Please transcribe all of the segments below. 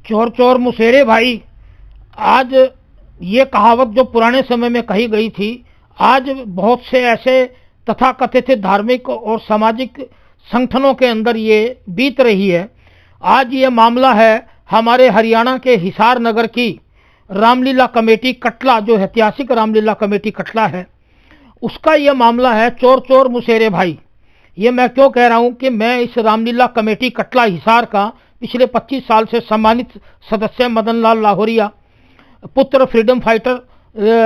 चोर चोर मुसेरे भाई। आज ये कहावत जो पुराने समय में कही गई थी, आज बहुत से ऐसे तथाकथित धार्मिक और सामाजिक संगठनों के अंदर ये बीत रही है। आज ये मामला है हमारे हरियाणा के हिसार नगर की रामलीला कमेटी कटला, जो ऐतिहासिक रामलीला कमेटी कटला है, उसका ये मामला है। चोर चोर मुसेरे भाई। ये मैं क्यों कह रहा हूँ कि मैं इस रामलीला कमेटी कटला हिसार का पिछले 25 साल से सम्मानित सदस्य मदन लाल लाहौरिया, पुत्र फ्रीडम फाइटर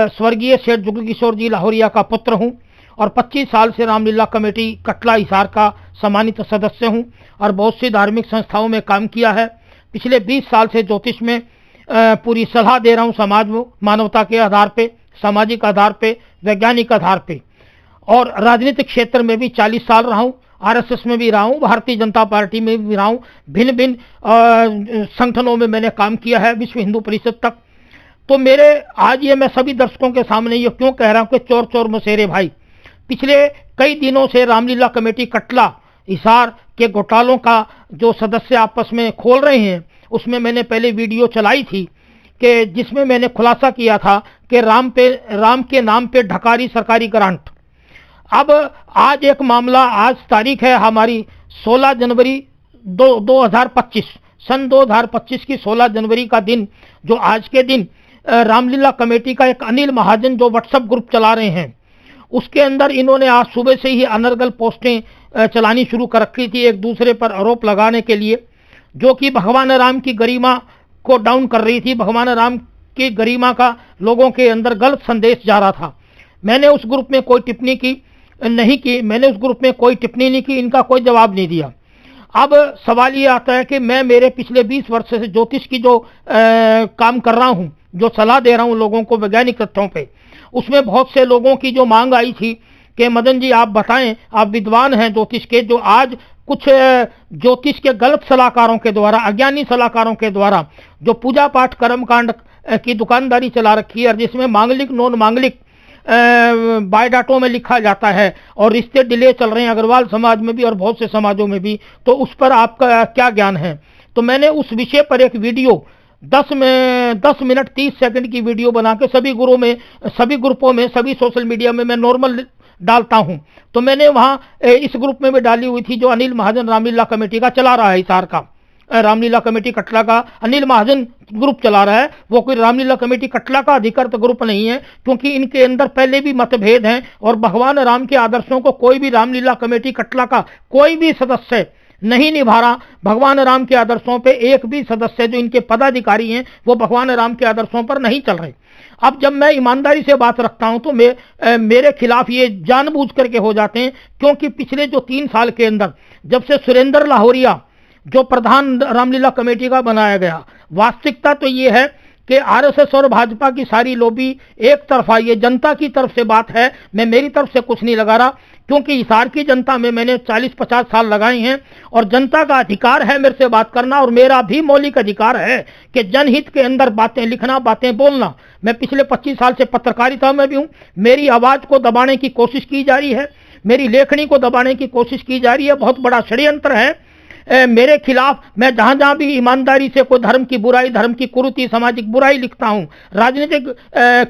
स्वर्गीय सेठ जुगल किशोर जी लाहौरिया का पुत्र हूँ और 25 साल से रामलीला कमेटी कटला हिसार का सम्मानित सदस्य हूँ और बहुत सी धार्मिक संस्थाओं में काम किया है। पिछले 20 साल से ज्योतिष में पूरी सलाह दे रहा हूँ समाज में, मानवता के आधार पे, सामाजिक आधार पे, वैज्ञानिक आधार पे। और राजनीतिक क्षेत्र में भी 40 साल रहा हूँ, आरएसएस में भी रहा हूँ, भारतीय जनता पार्टी में भी रहा हूँ, भिन्न भिन्न संगठनों में मैंने काम किया है, विश्व हिंदू परिषद तक। तो मेरे आज ये मैं सभी दर्शकों के सामने ये क्यों कह रहा हूँ कि चोर चोर मुसेरे भाई। पिछले कई दिनों से रामलीला कमेटी कटला हिसार के घोटालों का जो सदस्य आपस में खोल रहे हैं, उसमें मैंने पहले वीडियो चलाई थी कि जिसमें मैंने खुलासा किया था कि राम के नाम पे ढकारी सरकारी ग्रांट। अब आज एक मामला, आज तारीख है हमारी 16 जनवरी 2025, सन 2025 की 16 जनवरी का दिन, जो आज के दिन रामलीला कमेटी का एक अनिल महाजन जो व्हाट्सएप ग्रुप चला रहे हैं, उसके अंदर इन्होंने आज सुबह से ही अनर्गल पोस्टें चलानी शुरू कर रखी थी एक दूसरे पर आरोप लगाने के लिए, जो कि भगवान राम की गरिमा को डाउन कर रही थी। भगवान राम की गरिमा का लोगों के अंदर गलत संदेश जा रहा था। मैंने उस ग्रुप में कोई टिप्पणी नहीं की, इनका कोई जवाब नहीं दिया। अब सवाल ये आता है कि मैं मेरे पिछले 20 वर्ष से ज्योतिष की जो काम कर रहा हूँ, जो सलाह दे रहा हूँ लोगों को वैज्ञानिक तथ्यों पे, उसमें बहुत से लोगों की जो मांग आई थी कि मदन जी आप बताएं, आप विद्वान हैं ज्योतिष के, जो आज कुछ ज्योतिष के गलत सलाहकारों के द्वारा, अज्ञानी सलाहकारों के द्वारा जो पूजा पाठ कर्मकांड की दुकानदारी चला रखी है, जिसमें मांगलिक नॉन मांगलिक बायोडाटों में लिखा जाता है और रिश्ते डिले चल रहे हैं अग्रवाल समाज में भी और बहुत से समाजों में भी, तो उस पर आपका क्या ज्ञान है। तो मैंने उस विषय पर एक वीडियो 10 मिनट 30 सेकंड की वीडियो बना के सभी ग्रुपों में, सभी सोशल मीडिया में मैं नॉर्मल डालता हूं। तो मैंने वहां इस ग्रुप में भी डाली हुई थी जो अनिल महाजन रामलीला कमेटी का चला रहा है, हिसार का रामलीला कमेटी कटला का अनिल महाजन ग्रुप चला रहा है। वो कोई रामलीला कमेटी कटला का अधिकृत ग्रुप नहीं है, क्योंकि इनके अंदर पहले भी मतभेद हैं और भगवान राम के आदर्शों को कोई भी रामलीला कमेटी कटला का कोई भी सदस्य नहीं निभा रहा। भगवान राम के आदर्शों पे एक भी सदस्य जो इनके पदाधिकारी हैं वो भगवान राम के आदर्शों पर नहीं चल रहे। अब जब मैं ईमानदारी से बात रखता हूं तो मेरे खिलाफ ये जानबूझ करके हो जाते हैं, क्योंकि पिछले जो 3 साल के अंदर जब से सुरेंद्र लाहौरिया जो प्रधान रामलीला कमेटी का बनाया गया, वास्तविकता तो ये है कि आरएसएस और भाजपा की सारी लॉबी एक तरफा, ये जनता की तरफ से बात है, मैं मेरी तरफ से कुछ नहीं लगा रहा, क्योंकि हिसार की जनता में मैंने 40-50 साल लगाए हैं और जनता का अधिकार है मेरे से बात करना और मेरा भी मौलिक अधिकार है कि जनहित के अंदर बातें लिखना, बातें बोलना। मैं पिछले 25 साल से पत्रकारिता में भी हूँ। मेरी आवाज़ को दबाने की कोशिश की जा रही है, मेरी लेखनी को दबाने की कोशिश की जा रही है, बहुत बड़ा षड्यंत्र है मेरे खिलाफ। मैं जहां जहां भी ईमानदारी से कोई धर्म की बुराई, धर्म की कुरीति, सामाजिक बुराई लिखता हूं, राजनीतिक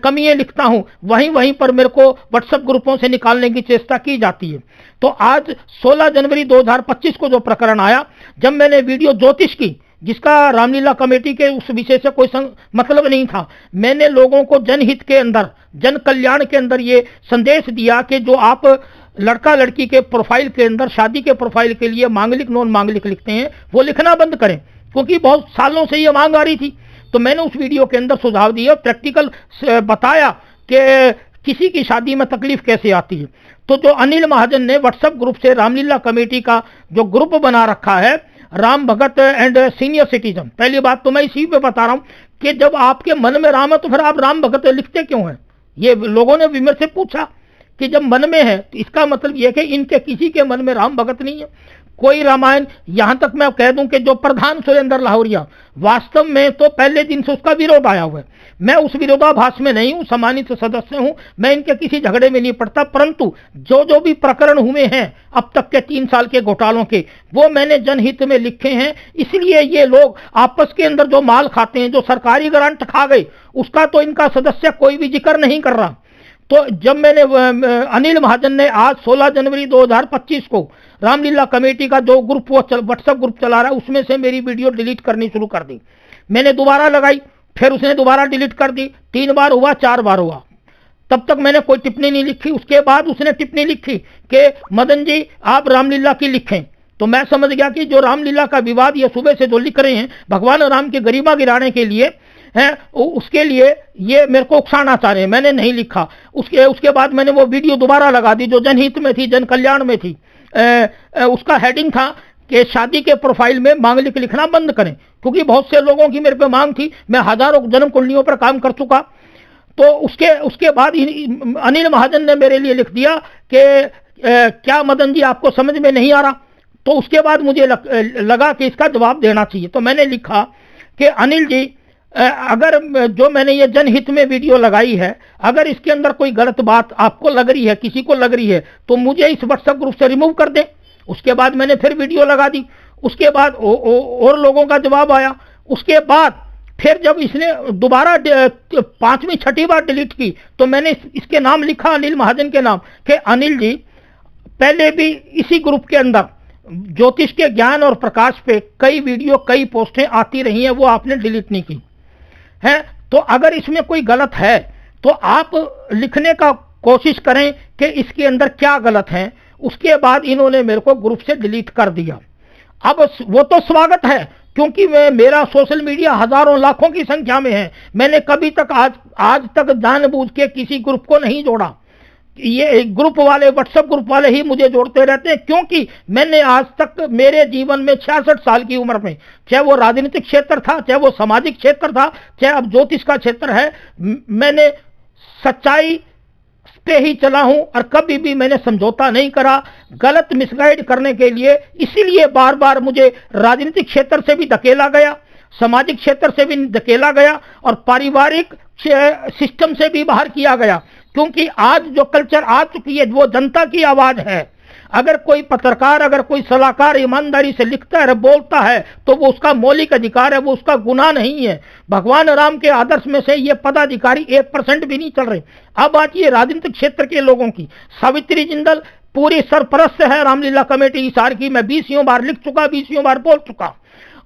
कमियां लिखता हूं, वहीं पर मेरे को व्हाट्सएप ग्रुपों से निकालने की चेष्टा की जाती है। तो आज 16 जनवरी 2025 को जो प्रकरण आया, जब मैंने वीडियो ज्योतिष की, जिसका रामलीला कमेटी के उस विषय से कोई मतलब नहीं था, मैंने लोगों को जनहित के अंदर, जन कल्याण के अंदर ये संदेश दिया कि जो आप लड़का लड़की के प्रोफाइल के अंदर, शादी के प्रोफाइल के लिए मांगलिक नॉन मांगलिक लिखते हैं, वो लिखना बंद करें, क्योंकि बहुत सालों से ये मांग आ रही थी। तो मैंने उस वीडियो के अंदर सुझाव दिया, प्रैक्टिकल बताया कि किसी की शादी में तकलीफ कैसे आती है। तो जो अनिल महाजन ने व्हाट्सएप ग्रुप से रामलीला कमेटी का जो ग्रुप बना रखा है, राम भगत एंड सीनियर सिटीजन, पहली बात तो मैं इसी पे बता रहा हूं कि जब आपके मन में राम है तो फिर आप राम भगत लिखते क्यों हैं? ये लोगों ने भी मेरे से पूछा कि जब मन में है तो इसका मतलब यह कि इनके किसी के मन में राम भगत नहीं है। कोई रामायण, यहां तक मैं कह दूं कि जो प्रधान सुरेंद्र लाहौरिया, वास्तव में तो पहले दिन से उसका विरोध आया हुआ है। मैं उस विरोधाभास में नहीं हूं, सम्मानित सदस्य हूं, मैं इनके किसी झगड़े में नहीं पड़ता, परंतु जो जो भी प्रकरण हुए हैं अब तक के 3 साल के घोटालों के, वो मैंने जनहित में लिखे हैं। इसलिए ये लोग आपस के अंदर जो माल खाते हैं, जो सरकारी ग्रांट खा गए, उसका तो इनका सदस्य कोई भी जिक्र नहीं कर रहा। तो जब मैंने अनिल महाजन ने आज 16 जनवरी 2025 को रामलीला कमेटी का जो ग्रुप, वो व्हाट्सएप ग्रुप चला रहा है, उसमें से मेरी वीडियो डिलीट करनी शुरू कर दी। मैंने दोबारा लगाई, फिर उसने दोबारा डिलीट कर दी। 3 बार हुआ, 4 बार हुआ, तब तक मैंने कोई टिप्पणी नहीं लिखी। उसके बाद उसने टिप्पणी लिखी कि मदन जी आप रामलीला की लिखें। तो मैं समझ गया कि जो रामलीला का विवाद ये सुबह से जो लिख रहे हैं भगवान राम की गरिमा गिराने के लिए है, उसके लिए ये मेरे को उकसाना चाह रहे हैं। मैंने नहीं लिखा। उसके बाद मैंने वो वीडियो दोबारा लगा दी जो जनहित में थी, जन कल्याण में थी। उसका हेडिंग था कि शादी के प्रोफाइल में मांगलिक लिखना बंद करें, क्योंकि बहुत से लोगों की मेरे पे मांग थी। मैं हजारों जन्म कुंडलियों पर काम कर चुका। तो उसके बाद अनिल महाजन ने मेरे लिए लिख दिया कि क्या मदन जी आपको समझ में नहीं आ रहा। तो उसके बाद मुझे लगा कि इसका जवाब देना चाहिए। तो मैंने लिखा कि अनिल जी, अगर जो मैंने ये जनहित में वीडियो लगाई है, अगर इसके अंदर कोई गलत बात आपको लग रही है, किसी को लग रही है, तो मुझे इस व्हाट्सएप ग्रुप से रिमूव कर दें। उसके बाद मैंने फिर वीडियो लगा दी। उसके बाद और लोगों का जवाब आया। उसके बाद फिर जब इसने दोबारा 5वीं 6ठी बार डिलीट की, तो मैंने इसके नाम लिखा, अनिल महाजन के नाम, कि अनिल जी पहले भी इसी ग्रुप के अंदर ज्योतिष के ज्ञान और प्रकाश पे कई वीडियो, कई पोस्टें आती रही हैं, वो आपने डिलीट नहीं की है। तो अगर इसमें कोई गलत है तो आप लिखने का कोशिश करें कि इसके अंदर क्या गलत है। उसके बाद इन्होंने मेरे को ग्रुप से डिलीट कर दिया। अब वो तो स्वागत है, क्योंकि मेरा सोशल मीडिया हजारों लाखों की संख्या में है। मैंने कभी तक आज तक जानबूझ के किसी ग्रुप को नहीं जोड़ा। ये ग्रुप वाले, व्हाट्सएप ग्रुप वाले ही मुझे जोड़ते रहते हैं, क्योंकि मैंने आज तक मेरे जीवन में 66 साल की उम्र में, चाहे वो राजनीतिक क्षेत्र था, चाहे वो सामाजिक क्षेत्र था, चाहे अब ज्योतिष का क्षेत्र है, मैंने सच्चाई पे ही चला हूं और कभी भी मैंने समझौता नहीं करा गलत मिसगाइड करने के लिए। इसीलिए बार बार मुझे राजनीतिक क्षेत्र से भी धकेला गया, सामाजिक क्षेत्र से भी धकेला गया और पारिवारिक सिस्टम से भी बाहर किया गया, क्योंकि आज जो कल्चर आ चुकी है वो जनता की आवाज है। अगर कोई पत्रकार, अगर कोई सलाहकार ईमानदारी से लिखता है, बोलता है, तो वो उसका मौलिक अधिकार है, वो उसका गुनाह नहीं है। भगवान राम के आदर्श में से ये पदाधिकारी 1% भी नहीं चल रहे। अब आज ये राजनीतिक क्षेत्र के लोगों की, सावित्री जिंदल पूरी सरपरस्त है रामलीला कमेटी हिसार की। मैं 20 बार लिख चुका, 20 बार बोल चुका।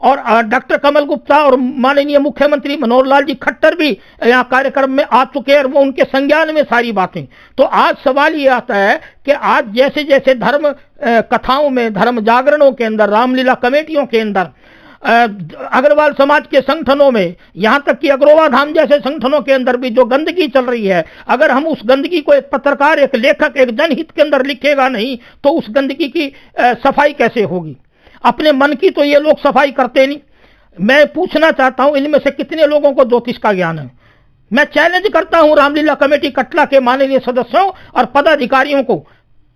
और डॉक्टर कमल गुप्ता और माननीय मुख्यमंत्री मनोहर लाल जी खट्टर भी यहाँ कार्यक्रम में आ चुके हैं और वो उनके संज्ञान में सारी बातें। तो आज सवाल ये आता है कि आज जैसे जैसे धर्म कथाओं में, धर्म जागरणों के अंदर, रामलीला कमेटियों के अंदर, अग्रवाल समाज के संगठनों में, यहाँ तक कि अग्रोवा धाम जैसे संगठनों के अंदर भी जो गंदगी चल रही है, अगर हम उस गंदगी को एक पत्रकार, एक लेखक, एक जनहित के अंदर लिखेगा नहीं, तो उस गंदगी की सफाई कैसे होगी। अपने मन की तो ये लोग सफाई करते नहीं। मैं पूछना चाहता हूं, इनमें से कितने लोगों को ज्योतिष का ज्ञान है। मैं चैलेंज करता हूं रामलीला कमेटी कटला के माननीय सदस्यों और पदाधिकारियों को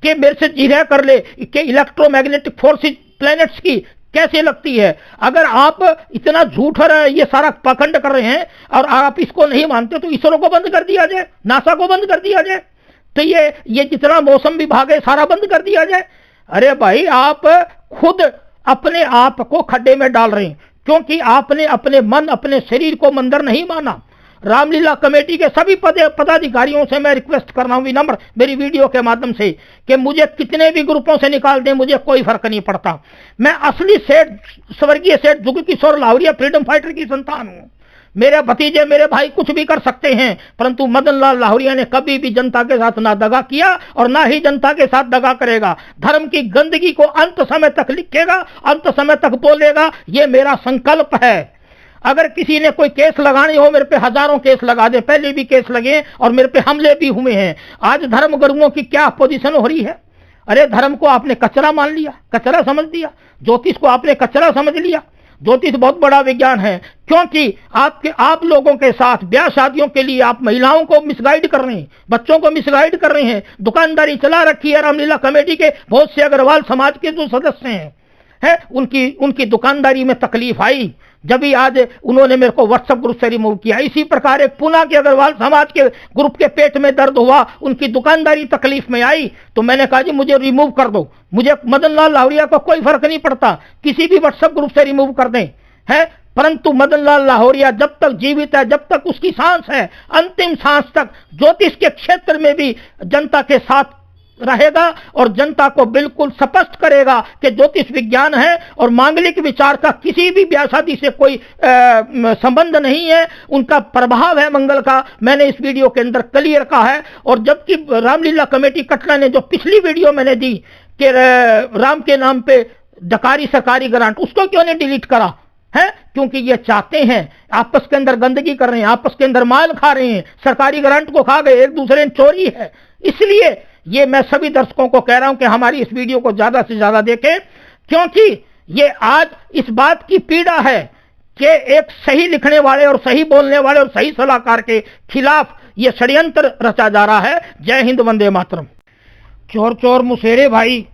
कि मेरे से जिरह कर ले कि इलेक्ट्रोमैग्नेटिक फोर्सेज प्लैनेट्स की कैसे लगती है। अगर आप इतना झूठ और ये सारा पाखंड कर रहे हैं और आप इसको नहीं मानते, तो इसरो को बंद कर दिया जाए, नासा को बंद कर दिया जाए, तो ये जितना मौसम विभाग है सारा बंद कर दिया जाए। अरे भाई, आप खुद अपने आप को खड्डे में डाल रहे हैं, क्योंकि आपने अपने मन, अपने शरीर को मंदिर नहीं माना। रामलीला कमेटी के सभी पदाधिकारियों से मैं रिक्वेस्ट कर रहा हूं विनम्र, मेरी वीडियो के माध्यम से, कि मुझे कितने भी ग्रुपों से निकाल दें, मुझे कोई फर्क नहीं पड़ता। मैं असली सेठ, स्वर्गीय सेठ जुग किशोर लाहौरिया फ्रीडम फाइटर की संतान हूं। मेरे भतीजे, मेरे भाई कुछ भी कर सकते हैं, परंतु मदन लाल लाहौरिया ने कभी भी जनता के साथ ना दगा किया और ना ही जनता के साथ दगा करेगा। धर्म की गंदगी को अंत समय तक लिखेगा, अंत समय तक बोलेगा, ये मेरा संकल्प है। अगर किसी ने कोई केस लगाने हो, मेरे पे हजारों केस लगा दे, पहले भी केस लगे और मेरे पे हमले भी हुए हैं। आज धर्म गुरुओं की क्या पोजीशन हो रही है। अरे धर्म को आपने कचरा मान लिया, कचरा समझ दिया, ज्योतिष को आपने कचरा समझ लिया। ज्योतिष बहुत बड़ा विज्ञान है, क्योंकि आप लोगों के साथ ब्याह शादियों के लिए आप महिलाओं को मिसगाइड कर रहे हैं, बच्चों को मिसगाइड कर रहे हैं। दुकानदारी चला रखी है रामलीला कमेटी के बहुत से अग्रवाल समाज के जो सदस्य हैं। है, उनकी उनकी दुकानदारी में तकलीफ आई, जब भी आज उन्होंने मेरे को व्हाट्सएप ग्रुप से रिमूव किया। इसी प्रकार एक पूना के अग्रवाल समाज के ग्रुप के पेट में दर्द हुआ, उनकी दुकानदारी तकलीफ में आई, तो मैंने कहा जी मुझे रिमूव कर दो, मुझे मदन लाल लाहौरिया को कोई फर्क नहीं पड़ता, किसी भी व्हाट्सएप ग्रुप से रिमूव कर दें, है। परंतु मदन लाल लाहौरिया जब तक जीवित है, जब तक उसकी सांस है, अंतिम सांस तक ज्योतिष के क्षेत्र में भी जनता के साथ रहेगा और जनता को बिल्कुल स्पष्ट करेगा कि ज्योतिष विज्ञान है और मांगलिक विचार का किसी भी ब्याह शादी से कोई संबंध नहीं है, उनका प्रभाव है मंगल का। मैंने इस वीडियो के अंदर क्लियर कहा है। और जबकि रामलीला कमेटी कटरा ने जो पिछली वीडियो मैंने दी कि राम के नाम पे डकारी सरकारी ग्रांट, उसको क्यों नहीं डिलीट करा है? क्योंकि ये चाहते हैं, आपस के अंदर गंदगी कर रहे हैं, आपस के अंदर माल खा रहे हैं, सरकारी ग्रांट को खा गए, एक दूसरे ने चोरी है। इसलिए ये मैं सभी दर्शकों को कह रहा हूं कि हमारी इस वीडियो को ज्यादा से ज्यादा देखें, क्योंकि ये आज इस बात की पीड़ा है कि एक सही लिखने वाले और सही बोलने वाले और सही सलाहकार के खिलाफ ये षड्यंत्र रचा जा रहा है। जय हिंद, वंदे मातरम। चोर चोर मुसेरे भाई,